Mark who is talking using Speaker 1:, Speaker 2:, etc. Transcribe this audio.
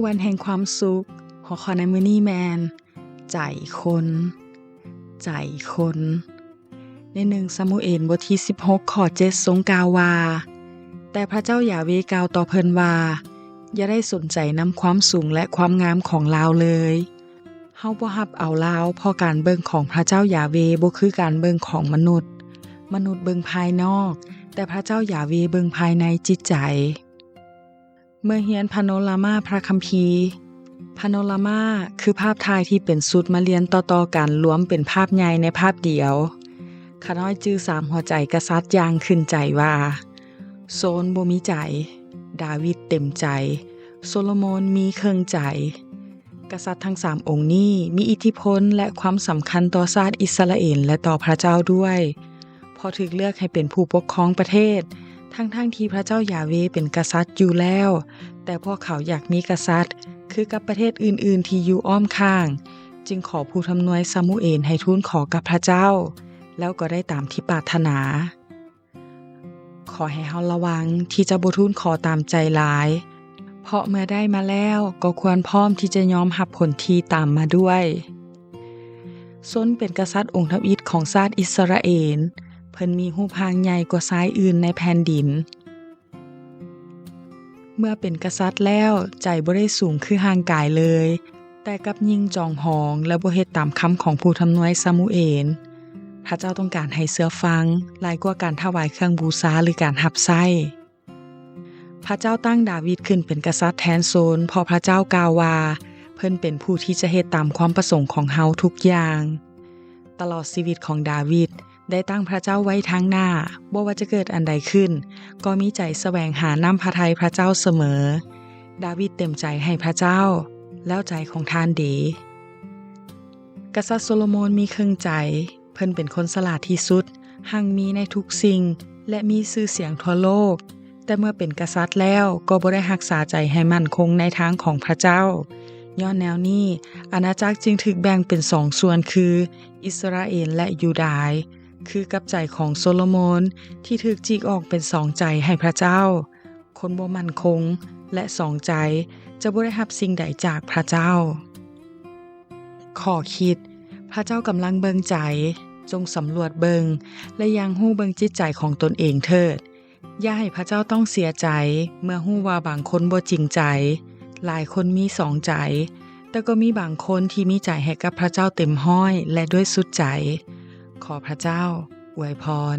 Speaker 1: วันแห่งความสุขหัวข้อในมื้อนี้แมนใจคนใจคนใน1ซามูเอลบทที่16ข้อ7ทรงกล่าวว่าแต่พระเจ้ายาเวห์กล่าวต่อเพิ่นว่าอย่าได้สนใจนำความสูงและความงามของลาวเลยเฮาบ่รับเอาลาวเพราะการเบิ่งของพระเจ้ายาเวห์บ่คือการเบิ่งของมนุษย์เบิ่งภายนอกแต่พระเจ้ายาเวห์เบิ่งภายในจิตใจเมื่อเรียนพาโนรามาพระคัมภีร์พาโนรามาคือภาพถ่ายที่เป็นสุดมาเรียนต่อๆกันรวมเป็นภาพใหญ่ในภาพเดียวข้าน้อยจื้อ3หัวใจกษัตริย์อย่างขึ้นใจว่าโซนบ่มีใจดาวิดเต็มใจโซโลมอนมีครึ่งใจกษัตริย์ทั้ง3องค์นี้มีอิทธิพลและความสำคัญต่อชาติอิสราเอลและต่อพระเจ้าด้วยพอถูกเลือกให้เป็นผู้ปกครองประเทศทั้งที่พระเจ้ายาเวห์เป็นกษัตริย์อยู่แล้วแต่พวกเขาอยากมีกษัตริย์คือกับประเทศอื่นๆที่อยู่อ้อมข้างจึงขอผู้ทำนวยซามูเอลให้ทูลขอกับพระเจ้าแล้วก็ได้ตามที่ปรารถนาขอให้เฮาระวังที่จะบ่ทูลขอตามใจหลายเพราะเมื่อได้มาแล้วก็ควรพร้อมที่จะยอมรับผลที่ตามมาด้วยซนเป็นกษัตริย์องค์ทวิตของชาติอิสราเอลเพิ่นมีรูปร่างใหญ่กว่าชายอื่นในแผ่นดินเมื่อเป็นกษัตริย์แล้วใจบ่ได้สูงคือร่างกายเลยแต่กับยิ่งจองหองและบ่เฮ็ดตามคำของผู้ทำนวยซามูเอลพระเจ้าต้องการให้เชื่อฟังหลายกว่าการถวายเครื่องบูชาหรือการรับใช้พระเจ้าตั้งดาวิดขึ้นเป็นกษัตริย์แทนโซลเพราะพระเจ้ากล่าวว่าเพิ่นเป็นผู้ที่จะเฮ็ดตามความประสงค์ของเฮาทุกอย่างตลอดชีวิตของดาวิดได้ตั้งพระเจ้าไว้ทางหน้าบ่ว่าจะเกิดอันใดขึ้นก็มีใจแสวงหานำพระทัยพระเจ้าเสมอดาวิดเต็มใจให้พระเจ้าแล้วใจของท่านดีกษัตริย์โซโลมอนมีครึ่งใจเพิ่นเป็นคนฉลาดที่สุดหั่งมีในทุกสิ่งและมีชื่อเสียงทั่วโลกแต่เมื่อเป็นกษัตริย์แล้วก็บ่ได้รักษาใจให้มั่นคงในทางของพระเจ้าย้อนแนวนี้อาณาจักรจึงถูกแบ่งเป็น2ส่วนคืออิสราเอลและยูดาห์คือกับใจของโซโลมอนที่ถูกจิกออกเป็น2ใจให้พระเจ้าคนบ่มั่นคงและ2ใจจะบ่ได้รับสิ่งใดจากพระเจ้าข้อคิดพระเจ้ากำลังเบิ่งใจจงสำรวจเบิงและยังฮู้เบิงจิตใจของตนเองเถิดอย่าให้พระเจ้าต้องเสียใจเมื่อฮู้ว่าบางคนบ่จริงใจหลายคนมี2ใจแต่ก็มีบางคนที่มีใจให้กับพระเจ้าเต็มห้อยและด้วยสุดใจขอพระเจ้าอวยพร